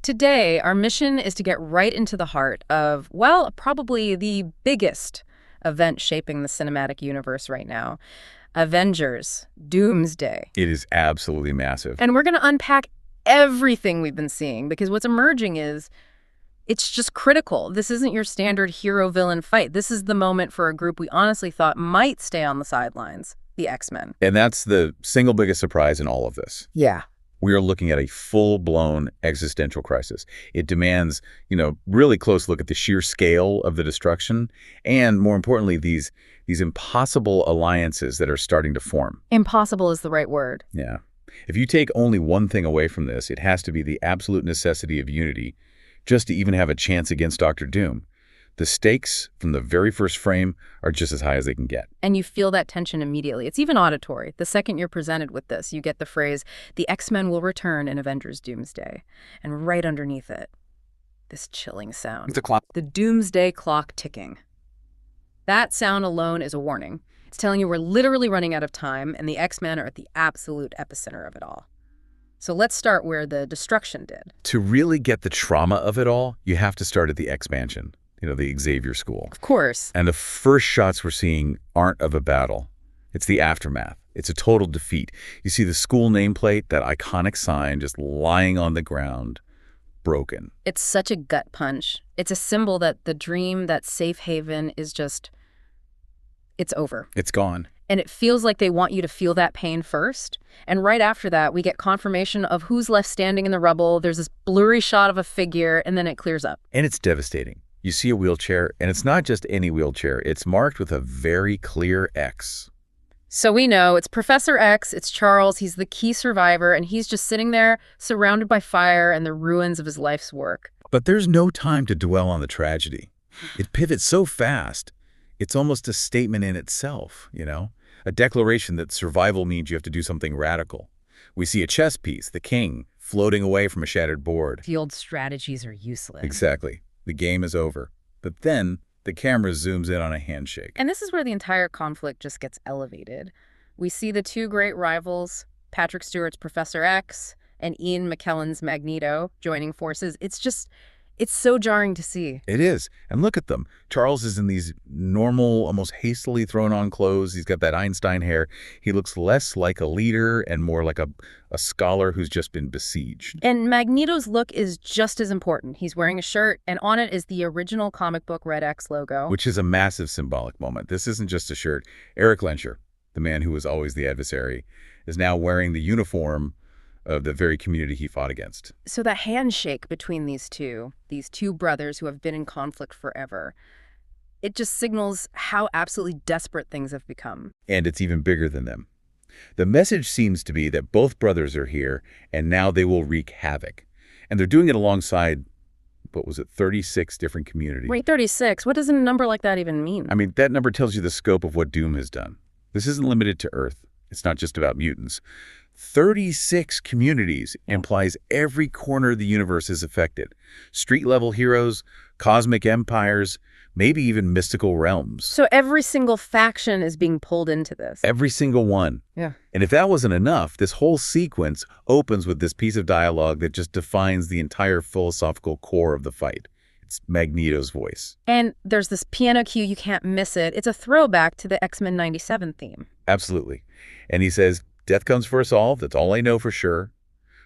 Today, our mission is to get right into the heart of, well, probably the biggest event shaping the cinematic universe right now. Avengers, Doomsday. It is absolutely massive. And we're going to unpack everything we've been seeing, because what's emerging is it's just critical. This isn't your standard hero-villain fight. This is the moment for a group we honestly thought might stay on the sidelines, the X-Men. And that's the single biggest surprise in all of this. Yeah. We are looking at a full-blown existential crisis. It demands, really close look at the sheer scale of the destruction and, more importantly, these impossible alliances that are starting to form. Impossible is the right word. Yeah. If you take only one thing away from this, it has to be the absolute necessity of unity just to even have a chance against Dr. Doom. The stakes from the very first frame are just as high as they can get. And you feel that tension immediately. It's even auditory. The second you're presented with this, you get the phrase, "The X-Men will return in Avengers Doomsday." And right underneath it, this chilling sound. It's a clock. The doomsday clock ticking. That sound alone is a warning. It's telling you we're literally running out of time, and the X-Men are at the absolute epicenter of it all. So let's start where the destruction did. To really get the trauma of it all, you have to start at the expansion. The Xavier School. Of course. And the first shots we're seeing aren't of a battle. It's the aftermath. It's a total defeat. You see the school nameplate, that iconic sign, just lying on the ground, broken. It's such a gut punch. It's a symbol that the dream, that safe haven is just, it's over. It's gone. And it feels like they want you to feel that pain first. And right after that, we get confirmation of who's left standing in the rubble. There's this blurry shot of a figure, and then it clears up. And it's devastating. You see a wheelchair, and it's not just any wheelchair. It's marked with a very clear X. So we know it's Professor X, it's Charles, he's the key survivor, and he's just sitting there surrounded by fire and the ruins of his life's work. But there's no time to dwell on the tragedy. It pivots so fast, it's almost a statement in itself, A declaration that survival means you have to do something radical. We see a chess piece, the king, floating away from a shattered board. The old strategies are useless. Exactly. The game is over. But then the camera zooms in on a handshake. And this is where the entire conflict just gets elevated. We see the two great rivals, Patrick Stewart's Professor X and Ian McKellen's Magneto, joining forces. It's so jarring to see. It is. And look at them. Charles is in these normal, almost hastily thrown on clothes. He's got that Einstein hair. He looks less like a leader and more like a scholar who's just been besieged. And Magneto's look is just as important. He's wearing a shirt, and on it is the original comic book Red X logo. Which is a massive symbolic moment. This isn't just a shirt. Eric Lenscher, the man who was always the adversary, is now wearing the uniform of the very community he fought against. So that handshake between these two brothers who have been in conflict forever, it just signals how absolutely desperate things have become. And it's even bigger than them. The message seems to be that both brothers are here, and now they will wreak havoc. And they're doing it alongside, 36 different communities. Wait, 36? What does a number like that even mean? I mean, that number tells you the scope of what Doom has done. This isn't limited to Earth. It's not just about mutants. 36 communities implies every corner of the universe is affected. Street-level heroes, cosmic empires, maybe even mystical realms. So every single faction is being pulled into this. Every single one. Yeah. And if that wasn't enough, this whole sequence opens with this piece of dialogue that just defines the entire philosophical core of the fight. It's Magneto's voice. And there's this piano cue, you can't miss it. It's a throwback to the X-Men 97 theme. Absolutely. And he says, "Death comes for us all. That's all I know for sure.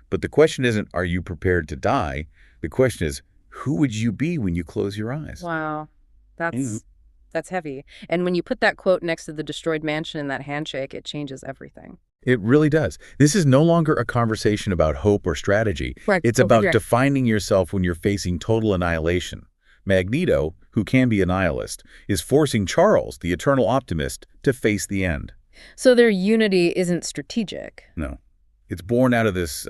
But the question isn't, are you prepared to die? The question is, who would you be when you close your eyes?" Wow. That's heavy. And when you put that quote next to the destroyed mansion in that handshake, it changes everything. It really does. This is no longer a conversation about hope or strategy. Right. It's about defining yourself when you're facing total annihilation. Magneto, who can be a nihilist, is forcing Charles, the eternal optimist, to face the end. So their unity isn't strategic. No. It's born out of this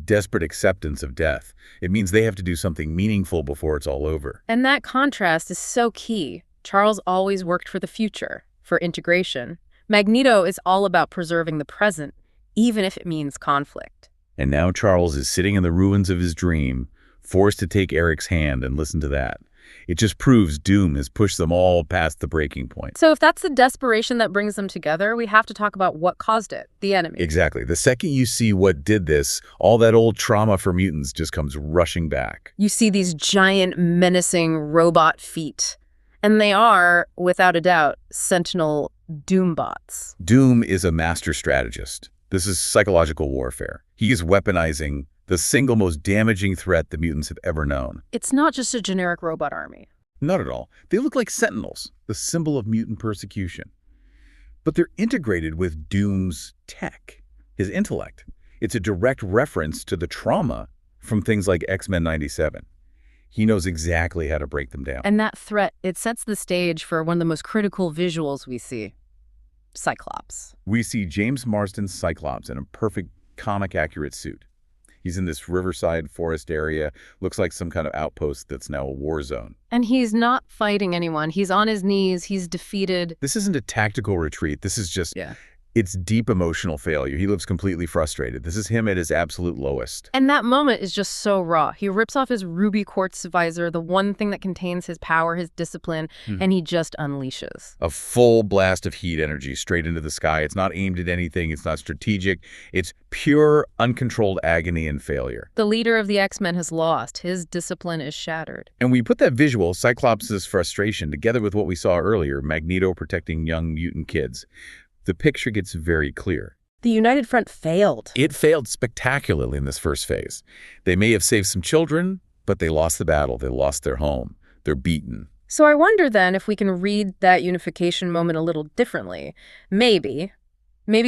desperate acceptance of death. It means they have to do something meaningful before it's all over. And that contrast is so key. Charles always worked for the future, for integration. Magneto is all about preserving the present, even if it means conflict. And now Charles is sitting in the ruins of his dream, forced to take Eric's hand, and listen to that. It just proves Doom has pushed them all past the breaking point. So if that's the desperation that brings them together, we have to talk about what caused it, the enemy. Exactly. The second you see what did this, all that old trauma for mutants just comes rushing back. You see these giant, menacing robot feet. And they are, without a doubt, Sentinel Doombots. Doom is a master strategist. This is psychological warfare. He is weaponizing the single most damaging threat the mutants have ever known. It's not just a generic robot army. Not at all. They look like Sentinels, the symbol of mutant persecution. But they're integrated with Doom's tech, his intellect. It's a direct reference to the trauma from things like X-Men 97. He knows exactly how to break them down. And that threat, it sets the stage for one of the most critical visuals we see. Cyclops. We see James Marsden's Cyclops in a perfect comic-accurate suit. He's in this riverside forest area, looks like some kind of outpost that's now a war zone. And he's not fighting anyone. He's on his knees. He's defeated. This isn't a tactical retreat. This is just, it's deep emotional failure. He lives completely frustrated. This is him at his absolute lowest. And that moment is just so raw. He rips off his ruby quartz visor, the one thing that contains his power, his discipline, and he just unleashes. A full blast of heat energy straight into the sky. It's not aimed at anything. It's not strategic. It's pure, uncontrolled agony and failure. The leader of the X-Men has lost. His discipline is shattered. And we put that visual, Cyclops' frustration, together with what we saw earlier, Magneto protecting young mutant kids. The picture gets very clear. The United Front failed. It failed spectacularly in this first phase. They may have saved some children, but they lost the battle. They lost their home. They're beaten. So I wonder then if we can read that unification moment a little differently. Maybe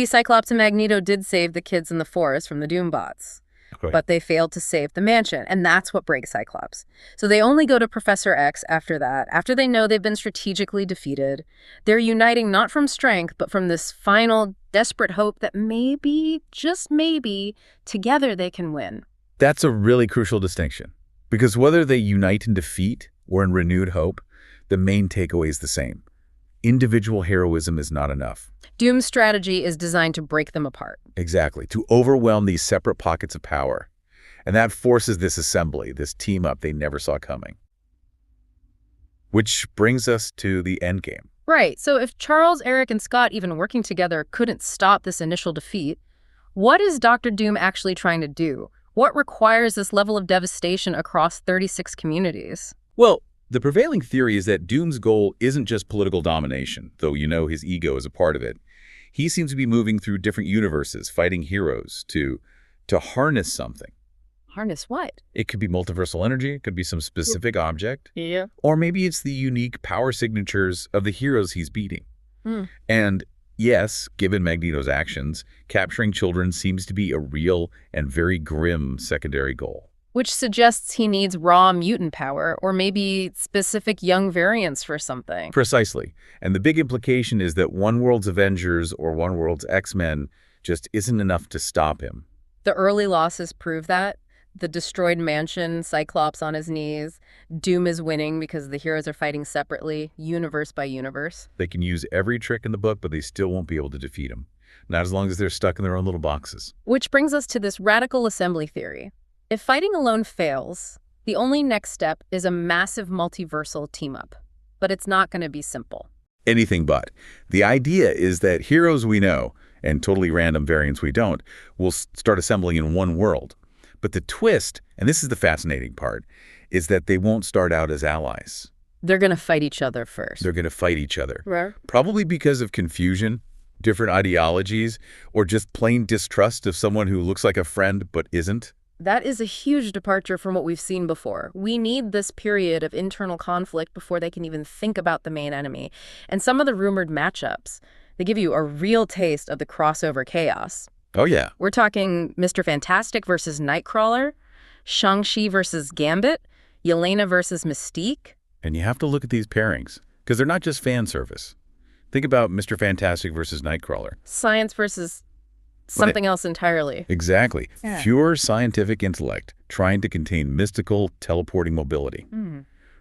Cyclops and Magneto did save the kids in the forest from the Doombots. Okay. But they failed to save the mansion, and that's what breaks Cyclops. So they only go to Professor X after that, after they know they've been strategically defeated. They're uniting not from strength, but from this final, desperate hope that maybe, just maybe, together they can win. That's a really crucial distinction. Because whether they unite in defeat or in renewed hope, the main takeaway is the same. Individual heroism is not enough. Doom's strategy is designed to break them apart. Exactly, to overwhelm these separate pockets of power. And that forces this assembly, this team-up they never saw coming. Which brings us to the endgame. Right, so if Charles, Eric, and Scott even working together couldn't stop this initial defeat, what is Dr. Doom actually trying to do? What requires this level of devastation across 36 communities? Well, the prevailing theory is that Doom's goal isn't just political domination, though his ego is a part of it. He seems to be moving through different universes, fighting heroes to harness something. Harness what? It could be multiversal energy, it could be some specific object. Yeah. Or maybe it's the unique power signatures of the heroes he's beating. And yes, given Magneto's actions, capturing children seems to be a real and very grim secondary goal. Which suggests he needs raw mutant power, or maybe specific young variants for something. Precisely. And the big implication is that one world's Avengers or one world's X-Men just isn't enough to stop him. The early losses prove that. The destroyed mansion, Cyclops on his knees. Doom is winning because the heroes are fighting separately, universe by universe. They can use every trick in the book, but they still won't be able to defeat him. Not as long as they're stuck in their own little boxes. Which brings us to this radical assembly theory. If fighting alone fails, the only next step is a massive multiversal team-up. But it's not going to be simple. Anything but. The idea is that heroes we know, and totally random variants we don't, will start assembling in one world. But the twist, and this is the fascinating part, is that they won't start out as allies. They're going to fight each other first. They're going to fight each other. Right. Probably because of confusion, different ideologies, or just plain distrust of someone who looks like a friend but isn't. That is a huge departure from what we've seen before. We need this period of internal conflict before they can even think about the main enemy. And some of the rumored matchups, they give you a real taste of the crossover chaos. Oh, yeah. We're talking Mr. Fantastic versus Nightcrawler, Shang-Chi versus Gambit, Yelena versus Mystique. And you have to look at these pairings, because they're not just fan service. Think about Mr. Fantastic versus Nightcrawler. Science versus something else entirely. Exactly. Yeah. Pure scientific intellect trying to contain mystical, teleporting mobility.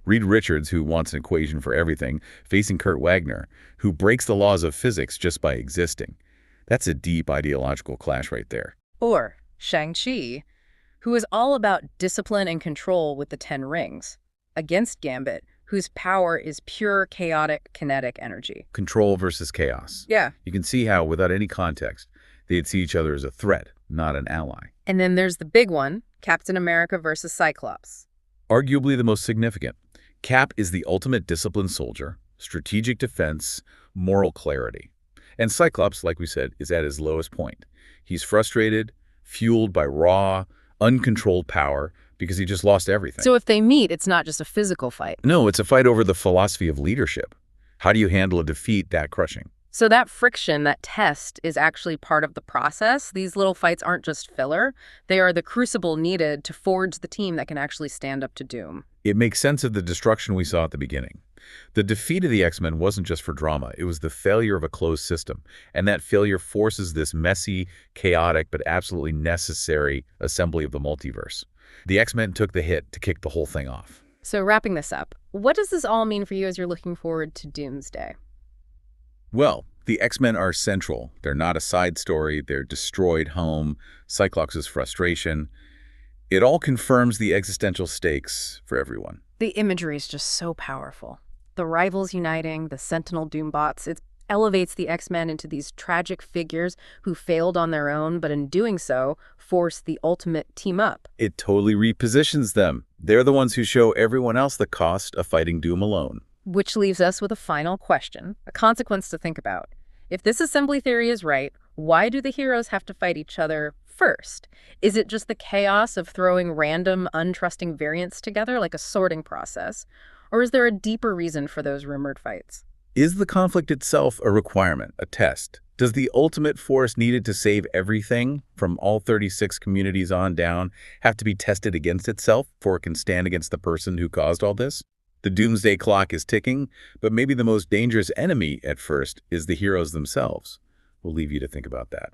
Reed Richards, who wants an equation for everything, facing Kurt Wagner, who breaks the laws of physics just by existing. That's a deep ideological clash right there. Or Shang-Chi, who is all about discipline and control with the 10 rings. against Gambit, whose power is pure chaotic kinetic energy. Control versus chaos. Yeah. You can see how, without any context, they'd see each other as a threat, not an ally. And then there's the big one, Captain America versus Cyclops. Arguably the most significant. Cap is the ultimate disciplined soldier, strategic defense, moral clarity. And Cyclops, like we said, is at his lowest point. He's frustrated, fueled by raw, uncontrolled power because he just lost everything. So if they meet, it's not just a physical fight. No, it's a fight over the philosophy of leadership. How do you handle a defeat that crushing? So that friction, that test, is actually part of the process. These little fights aren't just filler. They are the crucible needed to forge the team that can actually stand up to doom. It makes sense of the destruction we saw at the beginning. The defeat of the X-Men wasn't just for drama. It was the failure of a closed system. And that failure forces this messy, chaotic, but absolutely necessary assembly of the multiverse. The X-Men took the hit to kick the whole thing off. So wrapping this up, what does this all mean for you as you're looking forward to Doomsday? Well, the X-Men are central. They're not a side story. They're destroyed home, Cyclops' frustration. It all confirms the existential stakes for everyone. The imagery is just so powerful. The rivals uniting, the Sentinel Doombots, it elevates the X-Men into these tragic figures who failed on their own, but in doing so, forced the ultimate team up. It totally repositions them. They're the ones who show everyone else the cost of fighting Doom alone. Which leaves us with a final question, a consequence to think about. If this assembly theory is right, why do the heroes have to fight each other first? Is it just the chaos of throwing random, untrusting variants together like a sorting process? Or is there a deeper reason for those rumored fights? Is the conflict itself a requirement, a test? Does the ultimate force needed to save everything, from all 36 communities on down, have to be tested against itself before it can stand against the person who caused all this? The doomsday clock is ticking, but maybe the most dangerous enemy at first is the heroes themselves. We'll leave you to think about that.